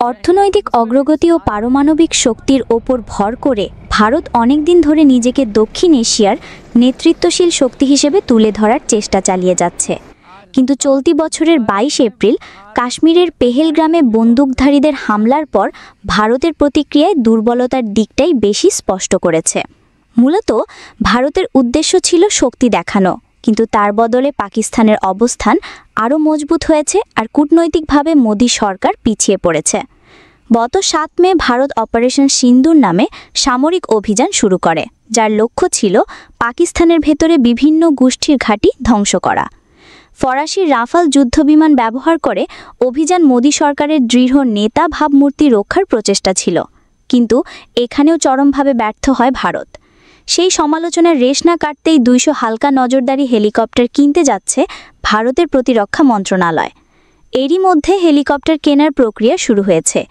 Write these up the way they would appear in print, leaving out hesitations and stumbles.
অর্থনৈতিক অগ্রগতি ও পারমাণবিক শক্তির ওপর ভর করে ভারত অনেক দিন ধরে নিজেকে দক্ষিণ এশিয়ার নেতৃত্বশীল শক্তি হিসেবে তুলে ধরার চেষ্টা চালিয়ে যাচ্ছে। কিন্তু চলতি বছরের 22 এপ্রিল কাশ্মীরের পেহেলগ্রামে বন্দুকধারীদের হামলার পর ভারতের প্রতিক্রিয়ায় দুর্বলতার দিকটাই বেশি স্পষ্ট করেছে। মূলত ভারতের উদ্দেশ্য ছিল শক্তি দেখানো, কিন্তু তার বদলে পাকিস্তানের অবস্থান আরও মজবুত হয়েছে আর কূটনৈতিকভাবে মোদি সরকার পিছিয়ে পড়েছে। গত 7 মে ভারত অপারেশন সিন্দুর নামে সামরিক অভিযান শুরু করে, যার লক্ষ্য ছিল পাকিস্তানের ভেতরে বিভিন্ন গোষ্ঠীর ঘাঁটি ধ্বংস করা। ফরাসি রাফাল যুদ্ধবিমান ব্যবহার করে অভিযান মোদি সরকারের দৃঢ় নেতা ভাবমূর্তি রক্ষার প্রচেষ্টা ছিল, কিন্তু এখানেও চরমভাবে ব্যর্থ হয় ভারত। সেই সমালোচনার রেশ না কাটতেই 200 হালকা নজরদারি হেলিকপ্টার কিনতে যাচ্ছে ভারতের প্রতিরক্ষা মন্ত্রণালয়। এরই মধ্যে হেলিকপ্টার কেনার প্রক্রিয়া শুরু হয়েছে।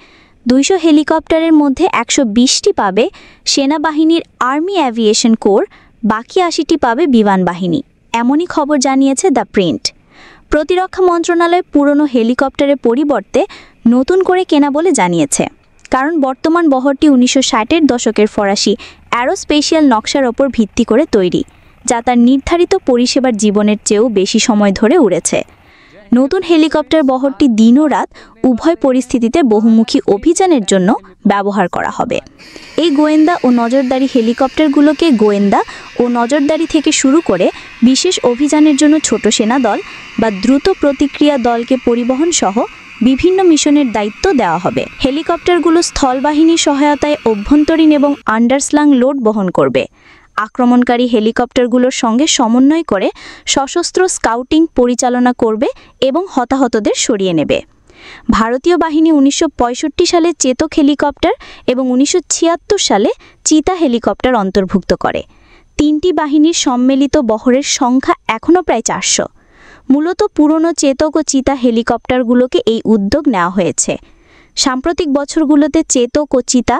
200 হেলিকপ্টারের মধ্যে 120টি পাবে সেনাবাহিনীর আর্মি অ্যাভিয়েশন কোর, বাকি 80টি পাবে বিমান বাহিনী, এমনই খবর জানিয়েছে দ্য প্রিন্ট। প্রতিরক্ষা মন্ত্রণালয় পুরনো হেলিকপ্টারের পরিবর্তে নতুন করে কেনা বলে জানিয়েছে, কারণ বর্তমান বহরটি 1960-এর দশকের ফরাসি অ্যারোস্পেশিয়াল নকশার ওপর ভিত্তি করে তৈরি, যা তার নির্ধারিত পরিষেবার জীবনের চেয়েও বেশি সময় ধরে উড়েছে। নতুন হেলিকপ্টার বহরটি দিন ও রাত উভয় পরিস্থিতিতে বহুমুখী অভিযানের জন্য ব্যবহার করা হবে। এই গোয়েন্দা ও নজরদারি হেলিকপ্টারগুলোকে গোয়েন্দা ও নজরদারি থেকে শুরু করে বিশেষ অভিযানের জন্য ছোট সেনা দল বা দ্রুত প্রতিক্রিয়া দলকে পরিবহন সহ বিভিন্ন মিশনের দায়িত্ব দেওয়া হবে। হেলিকপ্টারগুলো স্থলবাহিনীর সহায়তায় অভ্যন্তরীণ এবং আন্ডারস্লাং লোড বহন করবে। আক্রমণকারী হেলিকপ্টারগুলোর সঙ্গে সমন্বয় করে সশস্ত্র স্কাউটিং পরিচালনা করবে এবং হতাহতদের সরিয়ে নেবে। ভারতীয় বাহিনী 1965 সালে চেতক হেলিকপ্টার এবং 1976 সালে চিতা হেলিকপ্টার অন্তর্ভুক্ত করে। 3টি বাহিনীর সম্মিলিত বহরের সংখ্যা এখনও প্রায় 400। মূলত পুরনো চেতক ও চিতা হেলিকপ্টারগুলোকে এই উদ্যোগ নেওয়া হয়েছে। সাম্প্রতিক বছরগুলোতে চেতক ও চিতা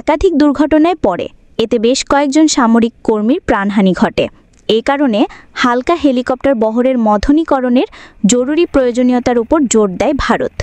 একাধিক দুর্ঘটনায় পড়ে, এতে বেশ কয়েকজন সামরিক কর্মীর প্রাণহানি ঘটে। এই কারণে হালকা হেলিকপ্টার বহরের মধ্যনীকরণের জরুরি প্রয়োজনীয়তার উপর জোর দেয় ভারত।